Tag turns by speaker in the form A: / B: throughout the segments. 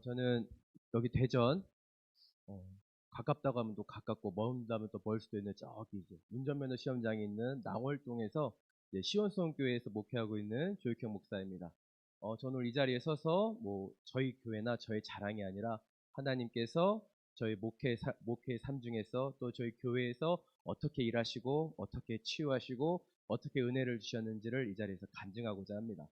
A: 저는 여기 대전, 어, 가깝다고 하면 또 가깝고 먼다면 또 멀 수도 있는 저기 이제 운전면허 시험장에 있는 낭월동에서 이제 시원성교회에서 목회하고 있는 조익형 목사입니다. 저는 오늘 이 자리에 서서 뭐 저희 교회나 저의 자랑이 아니라 하나님께서 저희 목회의 삶 중에서 또 저희 교회에서 어떻게 일하시고 어떻게 치유하시고 어떻게 은혜를 주셨는지를 이 자리에서 간증하고자 합니다.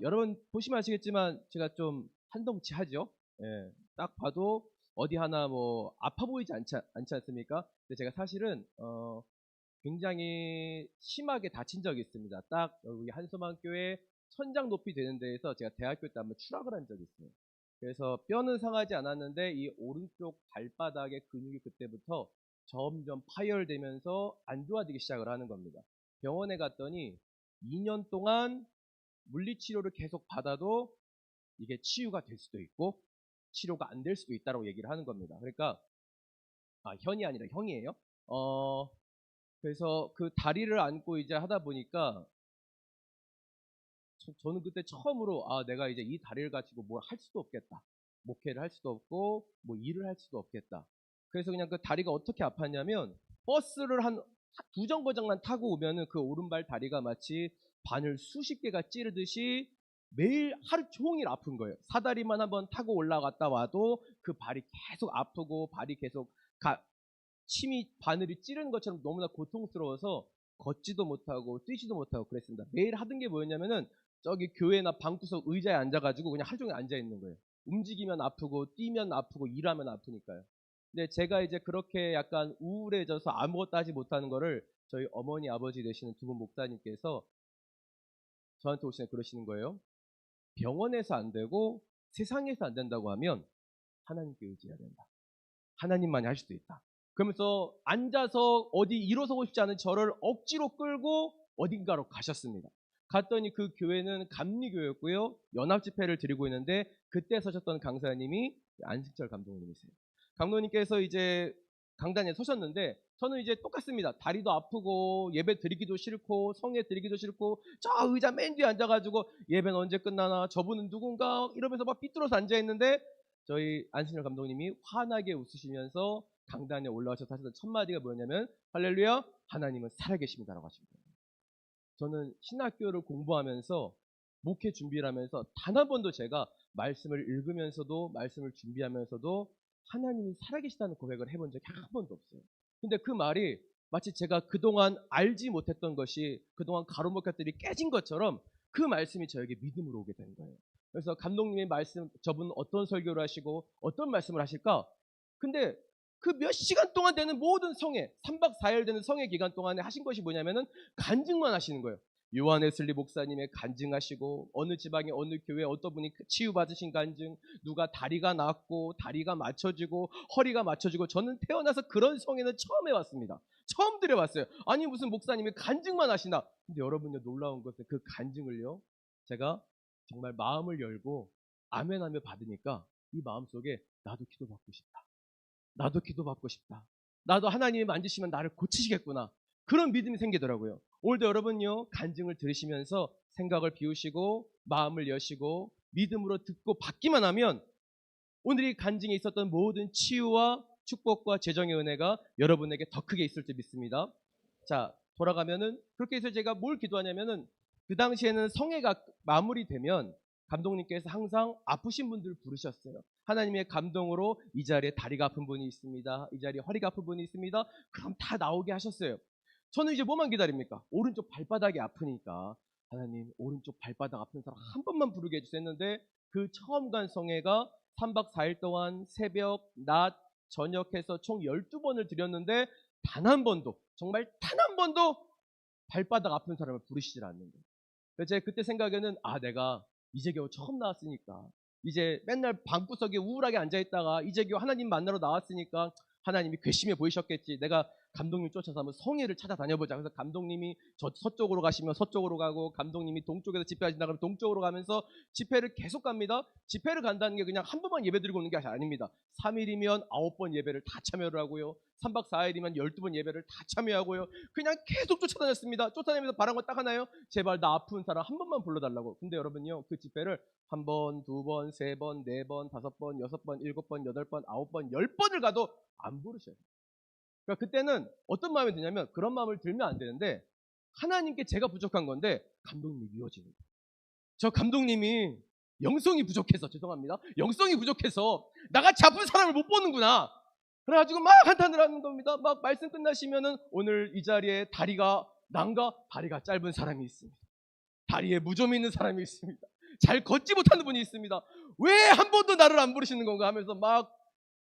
A: 여러분 보시면 아시겠지만 제가 좀 한동치하죠. 예, 딱 봐도 어디 하나 뭐 아파 보이지 않지 않습니까? 근데 제가 사실은 굉장히 심하게 다친 적이 있습니다. 딱 여기 한소망교회 천장 높이 되는 데에서 제가 대학교 때 한번 추락을 한 적이 있어요. 그래서 뼈는 상하지 않았는데 이 오른쪽 발바닥의 근육이 그때부터 점점 파열되면서 안 좋아지기 시작을 하는 겁니다. 병원에 갔더니 2년 동안 물리치료를 계속 받아도 이게 치유가 될 수도 있고 치료가 안 될 수도 있다고 얘기를 하는 겁니다. 그러니까 현이 아니라 형이에요. 그래서 그 다리를 안고 이제 하다 보니까 저는 그때 처음으로 내가 이제 이 다리를 가지고 뭘 할 수도 없겠다. 목회를 할 수도 없고 뭐 일을 할 수도 없겠다. 그래서 그냥 그 다리가 어떻게 아팠냐면 버스를 한 두 정거장만 타고 오면은 그 오른발 다리가 마치 바늘 수십 개가 찌르듯이 매일 하루 종일 아픈 거예요. 사다리만 한번 타고 올라갔다 와도 그 발이 계속 아프고 발이 계속 침이 바늘이 찌르는 것처럼 너무나 고통스러워서 걷지도 못하고 뛰지도 못하고 그랬습니다. 매일 하던 게 뭐였냐면은 저기 교회나 방구석 의자에 앉아가지고 그냥 하루 종일 앉아 있는 거예요. 움직이면 아프고 뛰면 아프고 일하면 아프니까요. 근데 제가 이제 그렇게 약간 우울해져서 아무것도 하지 못하는 거를 저희 어머니 아버지 되시는 두 분 목사님께서 저한테 오시면 그러시는 거예요. 병원에서 안 되고 세상에서 안 된다고 하면 하나님께 의지해야 된다. 하나님만이 할 수도 있다. 그러면서 앉아서 어디 일어서고 싶지 않은 저를 억지로 끌고 어딘가로 가셨습니다. 갔더니 그 교회는 감리교회였고요. 연합집회를 드리고 있는데 그때 서셨던 강사님이 안식철 감독님이세요. 감독님께서 이제 강단에 서셨는데 저는 이제 똑같습니다. 다리도 아프고 예배 드리기도 싫고 성에 드리기도 싫고 저 의자 맨 뒤에 앉아가지고 예배는 언제 끝나나 저분은 누군가 이러면서 막 삐뚤어서 앉아있는데 저희 안승열 감독님이 환하게 웃으시면서 강단에 올라와서 하셨던 첫 마디가 뭐냐면 할렐루야 하나님은 살아계십니다라고 하십니다. 저는 신학교를 공부하면서 목회 준비를 하면서 단 한 번도 제가 말씀을 읽으면서도 말씀을 준비하면서도 하나님이 살아계시다는 고백을 해본 적이 한 번도 없어요. 근데 그 말이 마치 제가 그동안 알지 못했던 것이 그동안 가로막혔들이 깨진 것처럼 그 말씀이 저에게 믿음으로 오게 된 거예요. 그래서 감독님의 말씀, 저분 어떤 설교를 하시고 어떤 말씀을 하실까? 근데 그 몇 시간 동안 되는 모든 성회, 3박 4일 되는 성회 기간 동안에 하신 것이 뭐냐면은 간증만 하시는 거예요. 요한 웨슬리 목사님의 간증하시고 어느 지방에 어느 교회 어떤 분이 치유받으신 간증, 누가 다리가 낫고 다리가 맞춰지고 허리가 맞춰지고 저는 태어나서 그런 성회는 처음 해왔습니다. 처음 들여봤어요. 아니 무슨 목사님이 간증만 하시나. 근데 여러분요 놀라운 것은 그 간증을요 제가 정말 마음을 열고 아멘하며 받으니까 이 마음속에 나도 기도받고 싶다. 나도 기도받고 싶다. 나도 하나님이 만지시면 나를 고치시겠구나. 그런 믿음이 생기더라고요. 오늘도 여러분요, 간증을 들으시면서 생각을 비우시고 마음을 여시고 믿음으로 듣고 받기만 하면 오늘 이 간증에 있었던 모든 치유와 축복과 재정의 은혜가 여러분에게 더 크게 있을 줄 믿습니다. 자, 돌아가면은 그렇게 해서 제가 뭘 기도하냐면은 그 당시에는 성회가 마무리되면 감독님께서 항상 아프신 분들을 부르셨어요. 하나님의 감동으로 이 자리에 다리가 아픈 분이 있습니다. 이 자리에 허리가 아픈 분이 있습니다. 그럼 다 나오게 하셨어요. 저는 이제 뭐만 기다립니까? 오른쪽 발바닥이 아프니까 하나님 오른쪽 발바닥 아픈 사람 한 번만 부르게 해주세요 했는데 그 처음 간 성회가 3박 4일 동안 새벽, 낮, 저녁해서 총 12번을 드렸는데 단 한 번도 정말 단 한 번도 발바닥 아픈 사람을 부르시질 않는 거예요. 그래서 제가 그때 생각에는 내가 이제 겨우 처음 나왔으니까 이제 맨날 방구석에 우울하게 앉아있다가 이제 겨우 하나님 만나러 나왔으니까 하나님이 괘씸해 보이셨겠지. 내가 감독님 쫓아서 한번 성회를 찾아다녀보자. 그래서 감독님이 서쪽으로 가시면 서쪽으로 가고, 감독님이 동쪽에서 집회하신다 그러면 동쪽으로 가면서 집회를 계속 갑니다. 집회를 간다는 게 그냥 한 번만 예배 드리고 오는 게 아닙니다. 3일이면 9번 예배를 다 참여를 하고요. 3박 4일이면 12번 예배를 다 참여하고요. 그냥 계속 쫓아다녔습니다. 쫓아다니면서 바란 거 딱 하나요? 제발 나 아픈 사람 한 번만 불러달라고. 근데 여러분요, 그 집회를 한 번, 두 번, 세 번, 네 번, 다섯 번, 여섯 번, 일곱 번, 여덟 번, 아홉 번, 10번을 가도 안 부르셔요. 그러니까 그때는 어떤 마음이 드냐면, 그런 마음을 들면 안 되는데, 하나님께 제가 부족한 건데 감독님이 미워지는 거예요. 저 감독님이 영성이 부족해서, 죄송합니다, 영성이 부족해서 나같이 아픈 사람을 못 보는구나. 그래가지고 막 한탄을 하는 겁니다. 막 말씀 끝나시면은, 오늘 이 자리에 다리가 난가 다리가 짧은 사람이 있습니다. 다리에 무좀이 있는 사람이 있습니다. 잘 걷지 못하는 분이 있습니다. 왜 한 번도 나를 안 부르시는 건가 하면서 막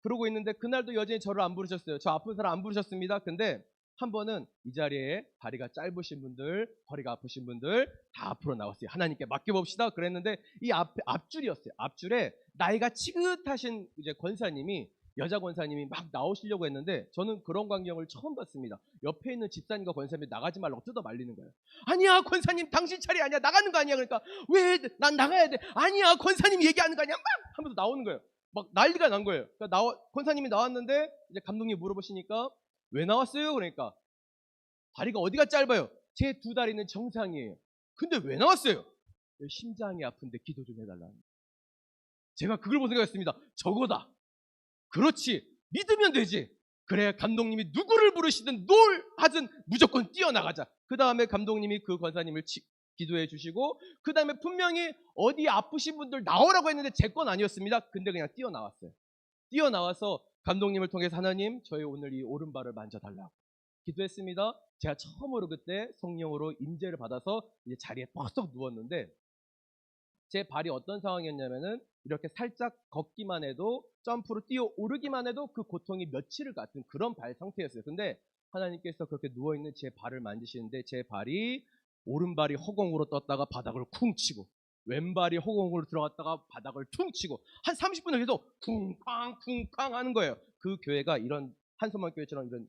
A: 그러고 있는데, 그날도 여전히 저를 안 부르셨어요. 저 아픈 사람 안 부르셨습니다. 근데 한 번은 이 자리에 다리가 짧으신 분들, 허리가 아프신 분들 다 앞으로 나왔어요. 하나님께 맡겨봅시다. 그랬는데 이 앞줄이었어요. 앞줄에 나이가 지긋하신 이제 권사님이, 여자 권사님이 막 나오시려고 했는데, 저는 그런 광경을 처음 봤습니다. 옆에 있는 집사님과 권사님이 나가지 말라고 뜯어 말리는 거예요. 아니야, 권사님 당신 차례 아니야, 나가는 거 아니야. 그러니까 왜 난 나가야 돼? 아니야, 권사님 얘기하는 거 아니야. 막 하면서 나오는 거예요. 막 난리가 난 거예요. 그러니까 권사님이 나왔는데 이제 감독님이 물어보시니까 왜 나왔어요? 그러니까 다리가 어디가 짧아요? 제 두 다리는 정상이에요. 근데 왜 나왔어요? 심장이 아픈데 기도 좀 해달라는. 제가 그걸 보고 생각했습니다. 저거다. 그렇지, 믿으면 되지. 그래, 감독님이 누구를 부르시든 뭘 하든 무조건 뛰어나가자. 그 다음에 감독님이 그 권사님을 기도해 주시고, 그 다음에 분명히 어디 아프신 분들 나오라고 했는데 제 건 아니었습니다. 근데 그냥 뛰어나왔어요. 뛰어나와서 감독님을 통해서, 하나님 저희 오늘 이 오른발을 만져달라고 기도했습니다. 제가 처음으로 그때 성령으로 임재를 받아서 이제 자리에 뻗썩 누웠는데, 제 발이 어떤 상황이었냐면은, 이렇게 살짝 걷기만 해도, 점프로 뛰어 오르기만 해도 그 고통이 며칠을 같은 그런 발 상태였어요. 근데 하나님께서 그렇게 누워있는 제 발을 만지시는데, 제 발이, 오른발이 허공으로 떴다가 바닥을 쿵 치고, 왼발이 허공으로 들어갔다가 바닥을 퉁 치고, 한 30분을 계속 쿵쾅 쿵쾅 하는 거예요. 그 교회가 이런 한소만 교회처럼 이런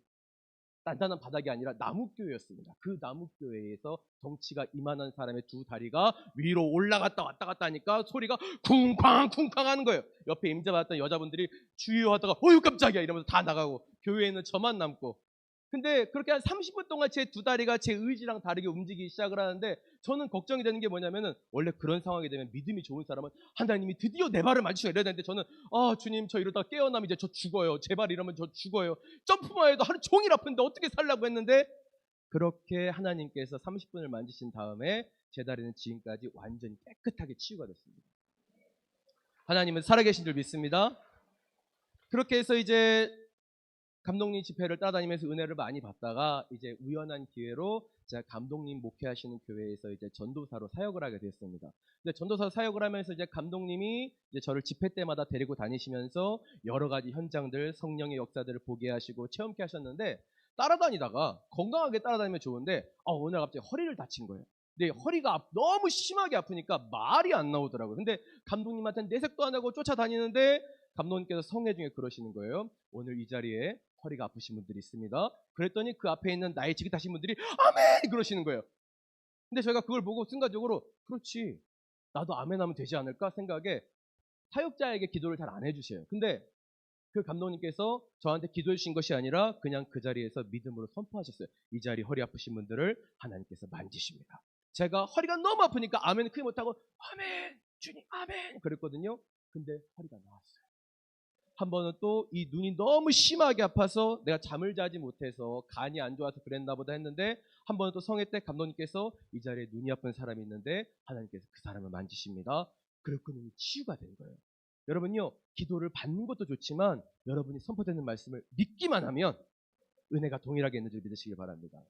A: 단단한 바닥이 아니라 나무교회였습니다. 그 나무교회에서 덩치가 이만한 사람의 두 다리가 위로 올라갔다 왔다 갔다 하니까 소리가 쿵쾅 쿵쾅 하는 거예요. 옆에 임재받았던 여자분들이 주여 하다가 어휴 깜짝이야 이러면서 다 나가고, 교회에는 저만 남고. 근데 그렇게 한 30분 동안 제 두 다리가 제 의지랑 다르게 움직이기 시작을 하는데, 저는 걱정이 되는 게 뭐냐면은, 원래 그런 상황이 되면 믿음이 좋은 사람은 하나님이 드디어 내 발을 만지시고 이래야 되는데, 저는 주님 저 이러다 깨어나면 이제 저 죽어요. 제발 이러면 저 죽어요. 점프만 해도 하루 종일 아픈데 어떻게 살라고 했는데, 그렇게 하나님께서 30분을 만지신 다음에 제 다리는 지금까지 완전히 깨끗하게 치유가 됐습니다. 하나님은 살아계신 줄 믿습니다. 그렇게 해서 이제 감독님 집회를 따라다니면서 은혜를 많이 받다가, 이제 우연한 기회로 제가 감독님 목회하시는 교회에서 이제 전도사로 사역을 하게 됐습니다. 근데 전도사 사역을 하면서 이제 감독님이 이제 저를 집회 때마다 데리고 다니시면서 여러 가지 현장들, 성령의 역사들을 보게 하시고 체험케 하셨는데, 따라다니다가 건강하게 따라다니면 좋은데 오늘 갑자기 허리를 다친 거예요. 근데 허리가 너무 심하게 아프니까 말이 안 나오더라고요. 근데 감독님한테 내색도 안 하고 쫓아다니는데, 감독님께서 성회 중에 그러시는 거예요. 오늘 이 자리에 허리가 아프신 분들이 있습니다. 그랬더니 그 앞에 있는 나이 지긋하신 분들이 아멘 그러시는 거예요. 근데 저희가 그걸 보고 순간적으로, 그렇지, 나도 아멘 하면 되지 않을까 생각에 사역자에게 기도를 잘 안 해주셔요. 근데 그 감독님께서 저한테 기도해 주신 것이 아니라 그냥 그 자리에서 믿음으로 선포하셨어요. 이 자리 허리 아프신 분들을 하나님께서 만지십니다. 제가 허리가 너무 아프니까 아멘을 크게 못하고 아멘 주님 아멘 그랬거든요. 근데 허리가 나았어요. 한 번은 또 이 눈이 너무 심하게 아파서 내가 잠을 자지 못해서 간이 안 좋아서 그랬나 보다 했는데, 한 번은 또 성회 때 감독님께서 이 자리에 눈이 아픈 사람이 있는데 하나님께서 그 사람을 만지십니다. 그리고 그 눈이 치유가 된 거예요. 여러분요, 기도를 받는 것도 좋지만 여러분이 선포되는 말씀을 믿기만 하면 은혜가 동일하게 있는 줄 믿으시기 바랍니다.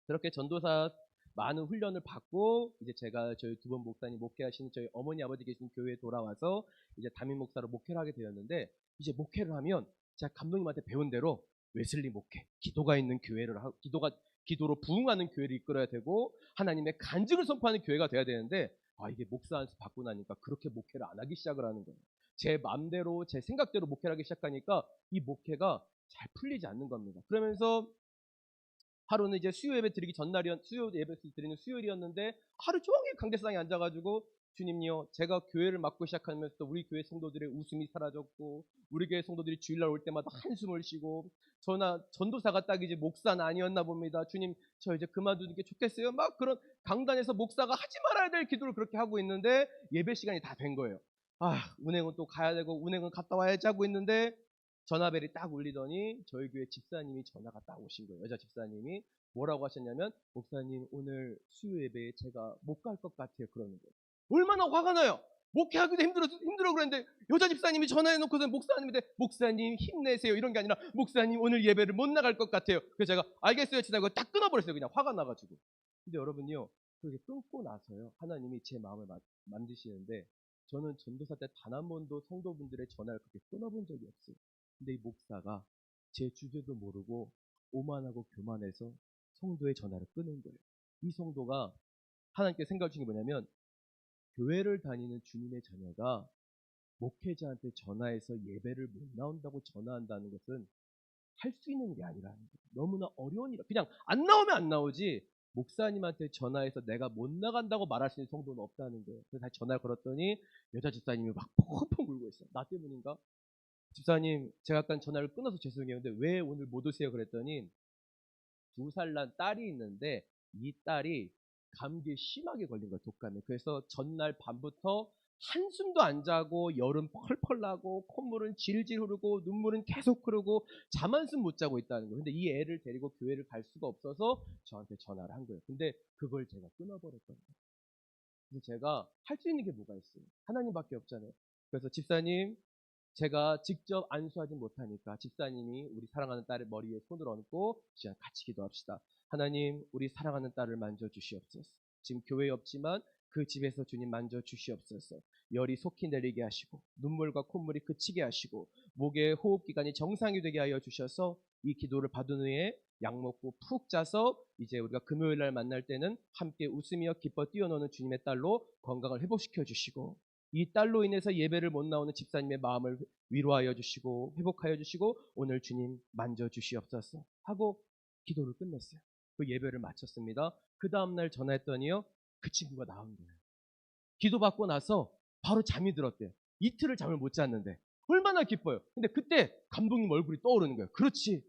A: 그렇게 전도사 많은 훈련을 받고, 이제 제가 저희 두 번 목사님 목회하시는 저희 어머니 아버지 계신 교회에 돌아와서 이제 담임 목사로 목회를 하게 되었는데, 이제 목회를 하면 제가 감독님한테 배운 대로 웨슬리 목회, 기도가 있는 교회를 하고, 기도로 부흥하는 교회를 이끌어야 되고, 하나님의 간증을 선포하는 교회가 돼야 되는데, 이게 목사 안수 받고 나니까 그렇게 목회를 안 하기 시작을 하는 거예요. 제 마음대로 제 생각대로 목회를 하기 시작하니까 이 목회가 잘 풀리지 않는 겁니다. 그러면서 하루는 이제 수요 예배 드리기 전날이었, 수요 예배 드리는 수요일이었는데 하루 종일 강대상에 앉아가지고 주님요, 제가 교회를 맡고 시작하면서 우리 교회 성도들의 웃음이 사라졌고 우리 교회 성도들이 주일날 올 때마다 한숨을 쉬고 전도사가 딱 이제 목사는 아니었나 봅니다. 주님, 저 이제 그만두는 게 좋겠어요. 막 그런 강단에서 목사가 하지 말아야 될 기도를 그렇게 하고 있는데 예배 시간이 다 된 거예요. 운행은 또 가야 되고 운행은 갔다 와야지 하고 있는데 전화벨이 딱 울리더니 저희 교회 집사님이 전화가 딱 오신 거예요. 여자 집사님이 뭐라고 하셨냐면, 목사님 오늘 수요 예배에 제가 못 갈 것 같아요. 그러는 거예요. 얼마나 화가 나요. 목회하기도 힘들어 그랬는데 여자 집사님이 전화해놓고서 목사님한테 목사님 힘내세요 이런 게 아니라 목사님 오늘 예배를 못 나갈 것 같아요. 그래서 제가 알겠어요 지나고 딱 끊어버렸어요. 그냥 화가 나가지고. 근데 여러분요, 그렇게 끊고 나서요 하나님이 제 마음을 만드시는데, 저는 전도사 때 단 한 번도 성도분들의 전화를 그렇게 끊어본 적이 없어요. 근데 이 목사가 제 주제도 모르고 오만하고 교만해서 성도의 전화를 끊은 거예요. 이 성도가 하나님께 생각해 주신 게 뭐냐면, 교회를 다니는 주님의 자녀가 목회자한테 전화해서 예배를 못 나온다고 전화한다는 것은 할 수 있는 게 아니라는 거예요. 너무나 어려운 일. 그냥 안 나오면 안 나오지 목사님한테 전화해서 내가 못 나간다고 말할 수 있는 성도는 없다는 거예요. 그래서 다시 전화를 걸었더니 여자 집사님이 막 펑펑 울고 있어요. 나 때문인가? 집사님, 제가 아까 전화를 끊어서 죄송해요. 근데 왜 오늘 못 오세요? 그랬더니 2살 난 딸이 있는데 이 딸이 감기에 심하게 걸린 거예요. 독감에. 그래서 전날 밤부터 한숨도 안 자고 열은 펄펄 나고 콧물은 질질 흐르고 눈물은 계속 흐르고 잠 한숨 못 자고 있다는 거예요. 근데 이 애를 데리고 교회를 갈 수가 없어서 저한테 전화를 한 거예요. 근데 그걸 제가 끊어버렸던 거예요. 그래서 제가 할 수 있는 게 뭐가 있어요? 하나님밖에 없잖아요. 그래서 집사님, 제가 직접 안수하지 못하니까 집사님이 우리 사랑하는 딸의 머리에 손을 얹고 시간 같이 기도합시다. 하나님, 우리 사랑하는 딸을 만져주시옵소서. 지금 교회에 없지만 그 집에서 주님 만져주시옵소서. 열이 속히 내리게 하시고 눈물과 콧물이 그치게 하시고 목의 호흡기관이 정상이 되게 하여 주셔서 이 기도를 받은 후에 약 먹고 푹 자서 이제 우리가 금요일 날 만날 때는 함께 웃으며 기뻐 뛰어노는 주님의 딸로 건강을 회복시켜 주시고, 이 딸로 인해서 예배를 못 나오는 집사님의 마음을 위로하여 주시고 회복하여 주시고 오늘 주님 만져주시옵소서 하고 기도를 끝냈어요. 그 예배를 마쳤습니다. 그 다음날 전화했더니요, 그 친구가 나온 거예요. 기도받고 나서 바로 잠이 들었대요. 이틀을 잠을 못 잤는데 얼마나 기뻐요. 근데 그때 감독님 얼굴이 떠오르는 거예요. 그렇지,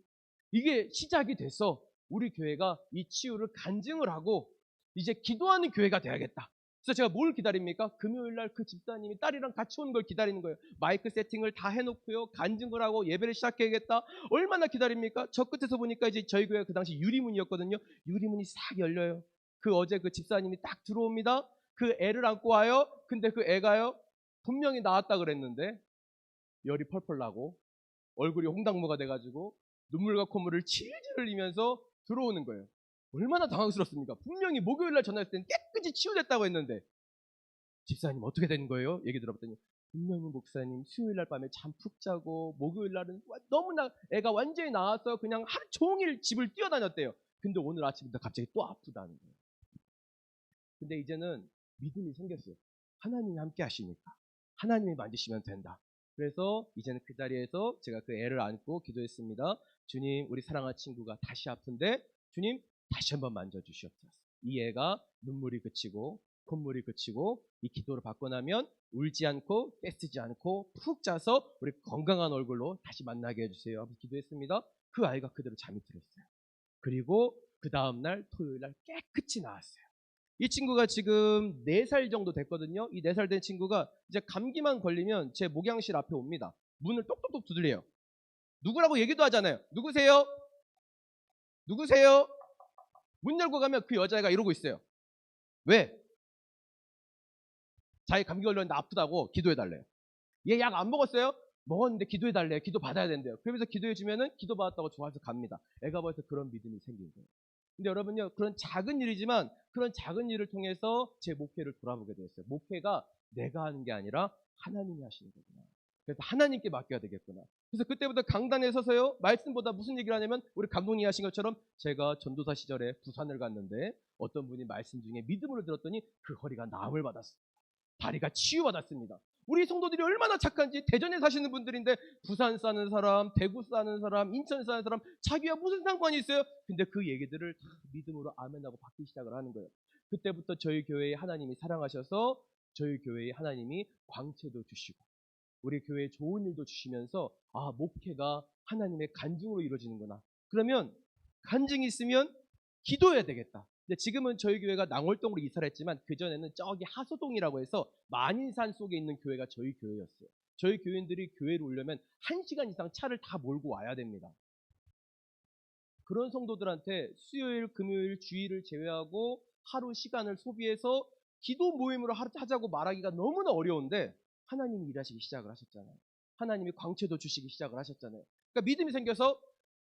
A: 이게 시작이 돼서 우리 교회가 이 치유를 간증을 하고 이제 기도하는 교회가 돼야겠다. 그래서 제가 뭘 기다립니까? 금요일날 그 집사님이 딸이랑 같이 오는 걸 기다리는 거예요. 마이크 세팅을 다 해놓고요, 간증을 하고 예배를 시작해야겠다. 얼마나 기다립니까? 저 끝에서 보니까 이제 저희 교회가 그 당시 유리문이었거든요. 유리문이 싹 열려요. 어제 그 집사님이 딱 들어옵니다. 그 애를 안고 와요. 근데 그 애가요, 분명히 나왔다 그랬는데 열이 펄펄 나고 얼굴이 홍당무가 돼가지고 눈물과 콧물을 질질 흘리면서 들어오는 거예요. 얼마나 당황스럽습니까? 분명히 목요일날 전화했을 때는 깨끗이 치유됐다고 했는데, 집사님 어떻게 된 거예요? 얘기 들어봤더니 분명히 목사님 수요일날 밤에 잠 푹 자고 목요일날은 너무나 애가 완전히 나와서 그냥 하루 종일 집을 뛰어다녔대요. 근데 오늘 아침부터 갑자기 또 아프다는 거예요. 근데 이제는 믿음이 생겼어요. 하나님이 함께 하시니까 하나님이 만지시면 된다. 그래서 이제는 그 자리에서 제가 그 애를 안고 기도했습니다. 주님, 우리 사랑하는 친구가 다시 아픈데 주님 다시 한번 만져주시옵소서. 이 애가 눈물이 그치고 콧물이 그치고 이 기도를 받고 나면 울지 않고 떼쓰지 않고 푹 자서 우리 건강한 얼굴로 다시 만나게 해주세요 하고 기도했습니다. 그 아이가 그대로 잠이 들었어요. 그리고 그 다음날 토요일날 깨끗이 나왔어요. 이 친구가 지금 4살 정도 됐거든요. 이 4살 된 친구가 이제 감기만 걸리면 제 목양실 앞에 옵니다. 문을 똑똑똑 두드려요. 누구라고 얘기도 하잖아요. 누구세요? 누구세요? 문 열고 가면 그 여자애가 이러고 있어요. 왜? 자기 감기 걸렸는데 아프다고 기도해달래요. 얘 약 안 먹었어요? 먹었는데 기도해달래요. 기도 받아야 된대요. 그러면서 기도해주면은 기도 받았다고 좋아서 갑니다. 애가 벌써 그런 믿음이 생긴 거예요. 근데 여러분요, 그런 작은 일이지만 그런 작은 일을 통해서 제 목회를 돌아보게 되었어요. 목회가 내가 하는 게 아니라 하나님이 하시는 거구나. 그래서 하나님께 맡겨야 되겠구나. 그래서 그때부터 강단에 서서요, 말씀보다 무슨 얘기를 하냐면 우리 감독님이 하신 것처럼 제가 전도사 시절에 부산을 갔는데 어떤 분이 말씀 중에 믿음으로 들었더니 그 허리가 나음을 받았어요. 다리가 치유받았습니다. 우리 성도들이 얼마나 착한지. 대전에 사시는 분들인데 부산 사는 사람, 대구 사는 사람, 인천 사는 사람 자기와 무슨 상관이 있어요? 근데 그 얘기들을 다 믿음으로 아멘하고 받기 시작을 하는 거예요. 그때부터 저희 교회에 하나님이 사랑하셔서 저희 교회에 하나님이 광채도 주시고 우리 교회에 좋은 일도 주시면서 목회가 하나님의 간증으로 이루어지는구나. 그러면 간증이 있으면 기도해야 되겠다. 근데 지금은 저희 교회가 낭월동으로 이사를 했지만 그전에는 저기 하소동이라고 해서 만인산 속에 있는 교회가 저희 교회였어요. 저희 교인들이 교회를 오려면 1시간 이상 차를 다 몰고 와야 됩니다. 그런 성도들한테 수요일, 금요일, 주일을 제외하고 하루 시간을 소비해서 기도 모임으로 하자고 말하기가 너무나 어려운데 하나님이 일하시기 시작을 하셨잖아요. 하나님이 광채도 주시기 시작을 하셨잖아요. 그러니까 믿음이 생겨서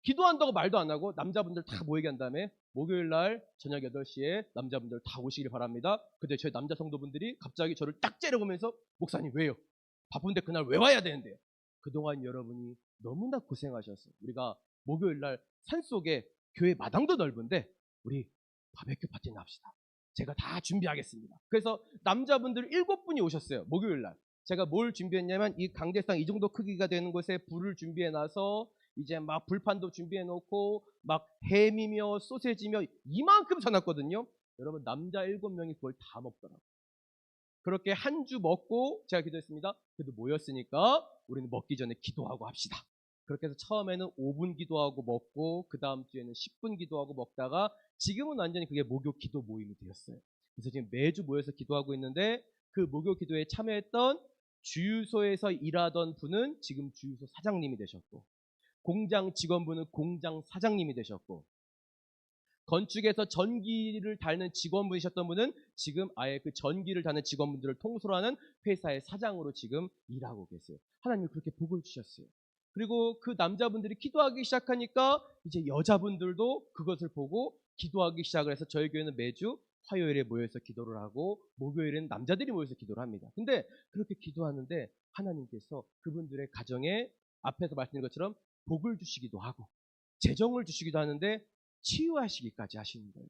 A: 기도한다고 말도 안 하고 남자분들 다 모이게 한 다음에 목요일 날 저녁 8시에 남자분들 다 오시길 바랍니다. 근데 저희 남자 성도분들이 갑자기 저를 딱 째려보면서 목사님 왜요? 바쁜데 그날 왜 와야 되는데요? 그동안 여러분이 너무나 고생하셨어요. 우리가 목요일 날 산속에 교회 마당도 넓은데 우리 바베큐 파티나 합시다. 제가 다 준비하겠습니다. 그래서 남자분들 7분이 오셨어요. 목요일 날. 제가 뭘 준비했냐면 이 강대상 이 정도 크기가 되는 곳에 불을 준비해 놔서 이제 막 불판도 준비해 놓고 막 햄이며 소세지며 이만큼 사놨거든요. 여러분 남자 7명이 그걸 다 먹더라고요. 그렇게 한 주 먹고 제가 기도했습니다. 그래도 모였으니까 우리는 먹기 전에 기도하고 합시다. 그렇게 해서 처음에는 5분 기도하고 먹고 그 다음 주에는 10분 기도하고 먹다가 지금은 완전히 그게 목요 기도 모임이 되었어요. 그래서 지금 매주 모여서 기도하고 있는데 그 목요 기도에 참여했던 주유소에서 일하던 분은 지금 주유소 사장님이 되셨고 공장 직원분은 공장 사장님이 되셨고 건축에서 전기를 달는 직원분이셨던 분은 지금 아예 그 전기를 다는 직원분들을 통솔하는 회사의 사장으로 지금 일하고 계세요. 하나님이 그렇게 복을 주셨어요. 그리고 그 남자분들이 기도하기 시작하니까 이제 여자분들도 그것을 보고 기도하기 시작을 해서 저희 교회는 매주 화요일에 모여서 기도를 하고 목요일에는 남자들이 모여서 기도를 합니다. 근데 그렇게 기도하는데 하나님께서 그분들의 가정에 앞에서 말씀드린 것처럼 복을 주시기도 하고 재정을 주시기도 하는데 치유하시기까지 하시는 거예요.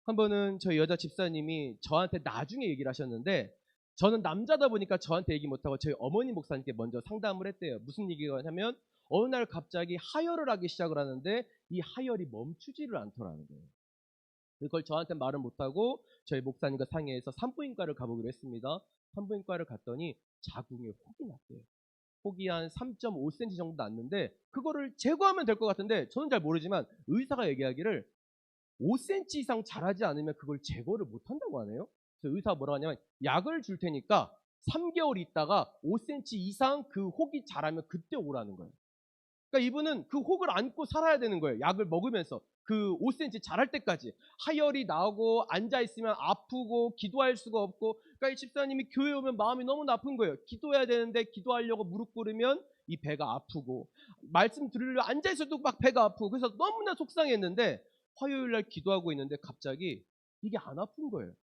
A: 한 번은 저희 여자 집사님이 저한테 나중에 얘기를 하셨는데 저는 남자다 보니까 저한테 얘기 못하고 저희 어머니 목사님께 먼저 상담을 했대요. 무슨 얘기가 하냐면 어느 날 갑자기 하혈을 하기 시작을 하는데 이 하혈이 멈추지를 않더라는 거예요. 그걸 저한테 말을 못하고 저희 목사님과 상의해서 산부인과를 가보기로 했습니다. 산부인과를 갔더니 자궁에 혹이 났대요. 혹이 한 3.5cm 정도 났는데 그거를 제거하면 될 것 같은데 저는 잘 모르지만 의사가 얘기하기를 5cm 이상 자라지 않으면 그걸 제거를 못한다고 하네요. 그래서 의사가 뭐라고 하냐면 약을 줄 테니까 3개월 있다가 5cm 이상 그 혹이 자라면 그때 오라는 거예요. 그러니까 이분은 그 혹을 안고 살아야 되는 거예요. 약을 먹으면서 그 5cm 자랄 때까지. 하혈이 나오고 앉아있으면 아프고 기도할 수가 없고 그러니까 이 집사님이 교회 오면 마음이 너무 나쁜 거예요. 기도해야 되는데 기도하려고 무릎 꿇으면 이 배가 아프고 말씀 들으려고 앉아있어도 막 배가 아프고 그래서 너무나 속상했는데 화요일 날 기도하고 있는데 갑자기 이게 안 아픈 거예요.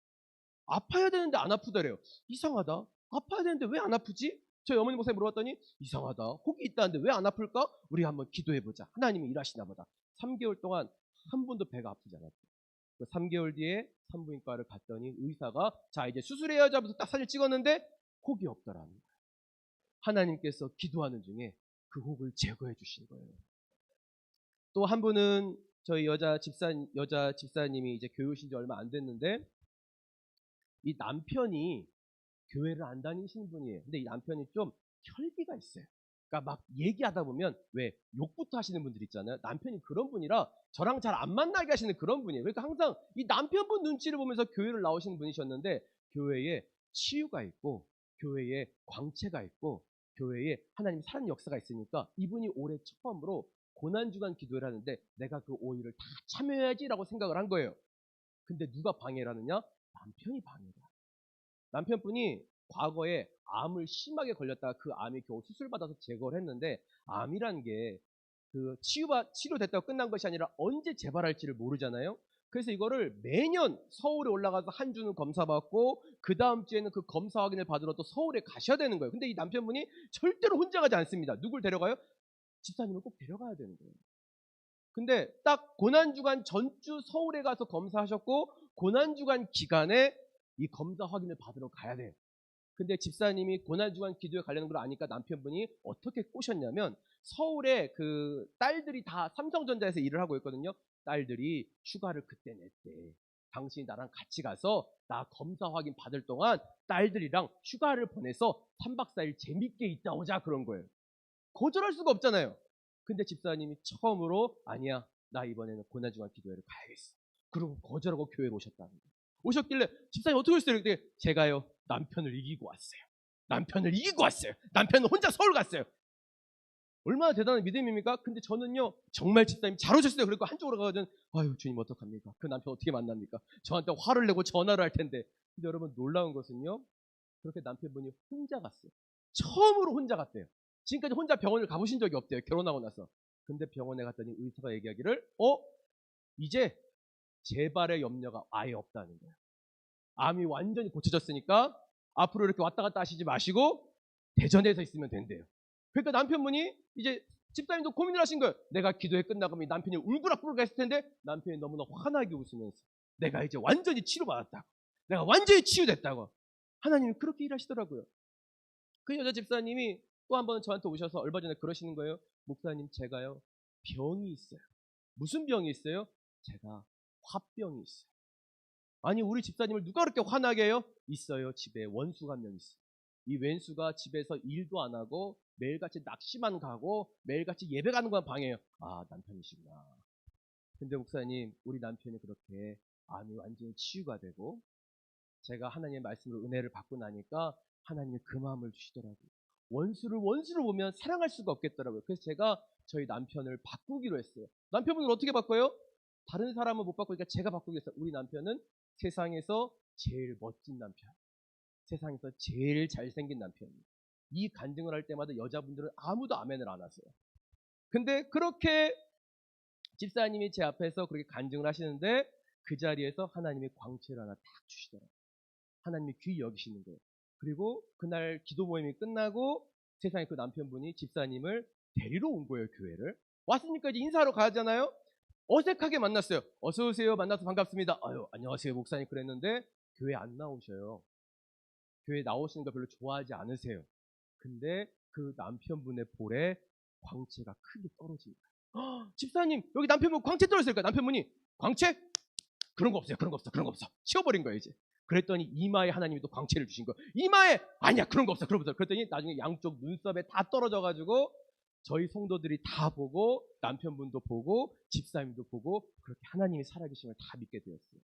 A: 아파야 되는데 안 아프더래요. 이상하다. 아파야 되는데 왜 안 아프지? 저희 어머니 목사님 물어봤더니 이상하다. 혹이 있다는데 왜 안 아플까? 우리 한번 기도해보자. 하나님이 일하시나 보다. 3개월 동안 한 번도 배가 아프지 않았대요. 3개월 뒤에 산부인과를 갔더니 의사가 자 이제 수술해야지 하면서 딱 사진 찍었는데 혹이 없더라는 거예요. 하나님께서 기도하는 중에 그 혹을 제거해 주신 거예요. 또 한 분은 저희 여자 집사님이 이제 교회 오신 지 얼마 안 됐는데 이 남편이 교회를 안 다니시는 분이에요. 근데 이 남편이 좀 혈기가 있어요. 그러니까 막 얘기하다 보면 왜 욕부터 하시는 분들 있잖아요. 남편이 그런 분이라 저랑 잘 안 만나게 하시는 그런 분이에요. 그러니까 항상 이 남편분 눈치를 보면서 교회를 나오시는 분이셨는데 교회에 치유가 있고 교회에 광채가 있고 교회에 하나님 살아있는 역사가 있으니까 이분이 올해 처음으로 고난주간 기도를 하는데 내가 그 오일을 다 참여해야지라고 생각을 한 거예요. 근데 누가 방해를 하느냐? 남편이 방해를 해요. 남편분이 과거에 암을 심하게 걸렸다가 그 암이 겨우 수술받아서 제거를 했는데 암이란 게 그 치료됐다고 끝난 것이 아니라 언제 재발할지를 모르잖아요. 그래서 이거를 매년 서울에 올라가서 한 주는 검사받고 그 다음 주에는 그 검사 확인을 받으러 또 서울에 가셔야 되는 거예요. 근데 이 남편분이 절대로 혼자 가지 않습니다. 누굴 데려가요? 집사님을 꼭 데려가야 되는 거예요. 근데 딱 고난주간 전주 서울에 가서 검사하셨고 고난주간 기간에 이 검사 확인을 받으러 가야 돼요. 근데 집사님이 고난주간 기도에 가려는 걸 아니까 남편분이 어떻게 꼬셨냐면 서울에 그 딸들이 다 삼성전자에서 일을 하고 있거든요. 딸들이 휴가를 그때 냈대. 당신이 나랑 같이 가서 나 검사 확인 받을 동안 딸들이랑 휴가를 보내서 3박 4일 재밌게 있다 오자 그런 거예요. 거절할 수가 없잖아요. 근데 집사님이 처음으로 아니야 나 이번에는 고난주간 기도회를 가야겠어. 그리고 거절하고 교회로 오셨다는 거예요. 오셨길래 집사님 어떻게 했어요? 그때 제가요 남편을 이기고 왔어요. 남편을 이기고 왔어요. 남편은 혼자 서울 갔어요. 얼마나 대단한 믿음입니까? 근데 저는요 정말 집사님 잘 오셨어요. 그리고 한쪽으로 가거든. 아유 주님 어떡합니까? 그 남편 어떻게 만납니까? 저한테 화를 내고 전화를 할 텐데. 근데 여러분 놀라운 것은요 그렇게 남편분이 혼자 갔어요. 처음으로 혼자 갔대요. 지금까지 혼자 병원을 가보신 적이 없대요. 결혼하고 나서. 근데 병원에 갔더니 의사가 얘기하기를 이제 재발의 염려가 아예 없다는 거예요. 암이 완전히 고쳐졌으니까 앞으로 이렇게 왔다 갔다 하시지 마시고 대전에서 있으면 된대요. 그러니까 남편분이 이제 집사님도 고민을 하신 거예요. 내가 기도회 끝나고 남편이 울그락불그락 했을 텐데 남편이 너무나 환하게 웃으면서 내가 이제 완전히 치료받았다고. 내가 완전히 치유됐다고. 하나님이 그렇게 일하시더라고요. 그 여자 집사님이 또 한 번 저한테 오셔서 얼마 전에 그러시는 거예요. 목사님 제가요 병이 있어요. 무슨 병이 있어요? 제가 화병이 있어요. 아니 우리 집사님을 누가 그렇게 화나게 해요? 있어요. 집에 원수가 한 명 있어요. 이 왼수가 집에서 일도 안 하고 매일같이 낚시만 가고 매일같이 예배 가는 것만 방해해요. 아 남편이시구나. 근데 목사님 우리 남편이 그렇게 암이 완전히 치유가 되고 제가 하나님의 말씀으로 은혜를 받고 나니까 하나님이 그 마음을 주시더라고요. 원수를 보면 사랑할 수가 없겠더라고요. 그래서 제가 저희 남편을 바꾸기로 했어요. 남편분을 어떻게 바꿔요? 다른 사람은 못 바꾸니까 제가 바꾸겠어요. 우리 남편은 세상에서 제일 멋진 남편, 세상에서 제일 잘생긴 남편이에요. 이 간증을 할 때마다 여자분들은 아무도 아멘을 안 하세요. 근데 그렇게 집사님이 제 앞에서 그렇게 간증을 하시는데 그 자리에서 하나님이 광채를 하나 딱 주시더라고요. 하나님이 귀히 여기시는 거예요. 그리고 그날 기도 모임이 끝나고 세상에 그 남편분이 집사님을 데리러 온 거예요, 교회를. 왔으니까 이제 인사하러 가잖아요. 어색하게 만났어요. 어서 오세요. 만나서 반갑습니다. 아유, 안녕하세요, 목사님 그랬는데 교회 안 나오셔요. 교회 나오시는 거 별로 좋아하지 않으세요. 근데 그 남편분의 볼에 광채가 크게 떨어집니다. 집사님, 여기 남편분 광채 떨어졌을까요? 남편분이 광채? 그런 거 없어요. 그런 거 없어. 그런 거 없어. 치워버린 거예요, 이제. 그랬더니 이마에 하나님이 또 광채를 주신 거예요. 이마에 아니야 그런 거 없어. 그런 거 없어. 그랬더니 나중에 양쪽 눈썹에 다 떨어져가지고 저희 성도들이 다 보고 남편분도 보고 집사님도 보고 그렇게 하나님이 살아계심을 다 믿게 되었어요.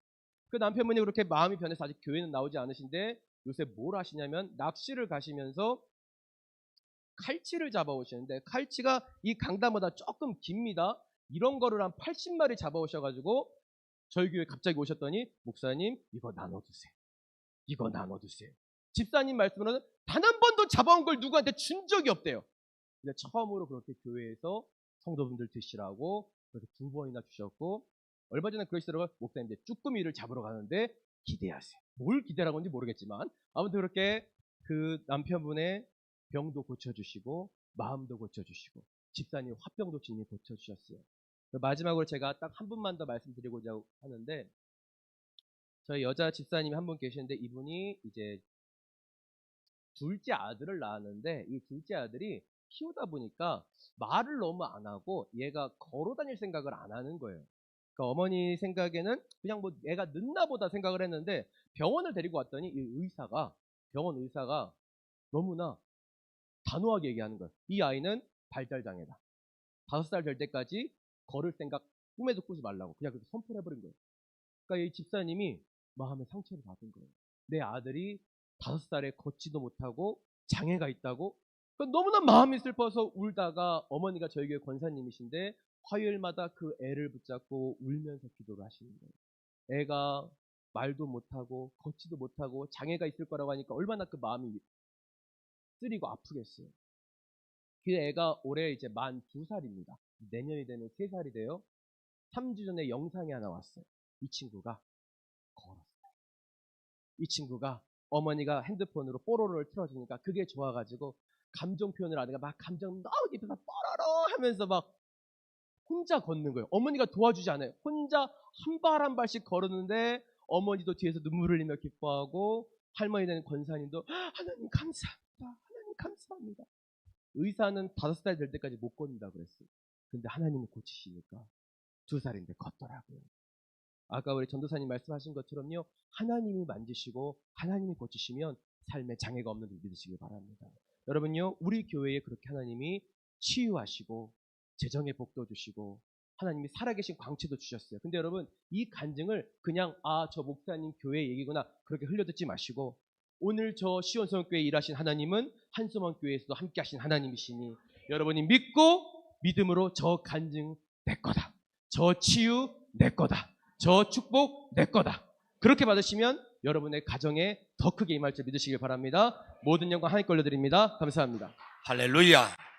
A: 그 남편분이 그렇게 마음이 변해서 아직 교회는 나오지 않으신데 요새 뭘 하시냐면 낚시를 가시면서 칼치를 잡아오시는데 칼치가 이 강다보다 조금 깁니다. 이런 거를 한 80마리 잡아오셔가지고 저희 교회 갑자기 오셨더니 목사님 이거 나눠주세요. 이거 나눠주세요. 집사님 말씀으로는 단 한 번도 잡아온 걸 누구한테 준 적이 없대요. 근데 처음으로 그렇게 교회에서 성도분들 드시라고 그렇게 2번이나 주셨고 얼마 전에 그러시더라고요. 목사님 이제 쭈꾸미를 잡으러 가는데 기대하세요. 뭘 기대라고 하는지 모르겠지만 아무튼 그렇게 그 남편분의 병도 고쳐주시고 마음도 고쳐주시고 집사님 화병도 진히 고쳐주셨어요. 마지막으로 제가 딱 한 분만 더 말씀드리고자 하는데 저희 여자 집사님이 한 분 계시는데 이분이 이제 둘째 아들을 낳았는데 이 둘째 아들이 키우다 보니까 말을 너무 안 하고 얘가 걸어 다닐 생각을 안 하는 거예요. 그러니까 어머니 생각에는 그냥 뭐 애가 늦나 보다 생각을 했는데 병원을 데리고 왔더니 이 병원 의사가 너무나 단호하게 얘기하는 거예요. 이 아이는 발달장애다. 5살 될 때까지 걸을 생각 꿈에도 꾸지 말라고 그냥 그렇게 선포를 해버린 거예요. 그러니까 이 집사님이 마음에 상처를 받은 거예요. 내 아들이 5살에 걷지도 못하고 장애가 있다고? 그러니까 너무나 마음이 슬퍼서 울다가 어머니가 저희 교회 권사님이신데 화요일마다 그 애를 붙잡고 울면서 기도를 하시는 거예요. 애가 말도 못하고 걷지도 못하고 장애가 있을 거라고 하니까 얼마나 그 마음이 쓰리고 아프겠어요. 그 애가 올해 이제 만 2살입니다. 내년이 되면 3살이 돼요. 3주 전에 영상이 하나 왔어요. 이 친구가 걸었어요. 이 친구가 어머니가 핸드폰으로 뽀로로를 틀어주니까 그게 좋아가지고 감정 표현을 하다가 막 감정 너무 깊어서 뽀로로 하면서 막 혼자 걷는 거예요. 어머니가 도와주지 않아요. 혼자 한 발 한 발씩 걸었는데 어머니도 뒤에서 눈물을 흘리며 기뻐하고 할머니 되는 권사님도 하나님 감사합니다. 하나님 감사합니다. 의사는 5살 될 때까지 못 걷는다 그랬어요. 근데 하나님이 고치시니까 2살인데 걷더라고요. 아까 우리 전도사님 말씀하신 것처럼요. 하나님이 만지시고 하나님이 고치시면 삶에 장애가 없는 줄 믿으시길 바랍니다. 여러분요. 우리 교회에 그렇게 하나님이 치유하시고 재정의 복도 주시고 하나님이 살아계신 광채도 주셨어요. 근데 여러분 이 간증을 그냥 저 목사님 교회 얘기구나 그렇게 흘려듣지 마시고 오늘 저 시온성교회에 일하신 하나님은 한소망교회에서도 함께 하신 하나님이시니 여러분이 믿고 믿음으로 저 간증 내 거다. 저 치유 내 거다. 저 축복 내 거다. 그렇게 받으시면 여러분의 가정에 더 크게 임할 줄 믿으시길 바랍니다. 모든 영광 하나님께 올려드립니다. 감사합니다.
B: 할렐루야.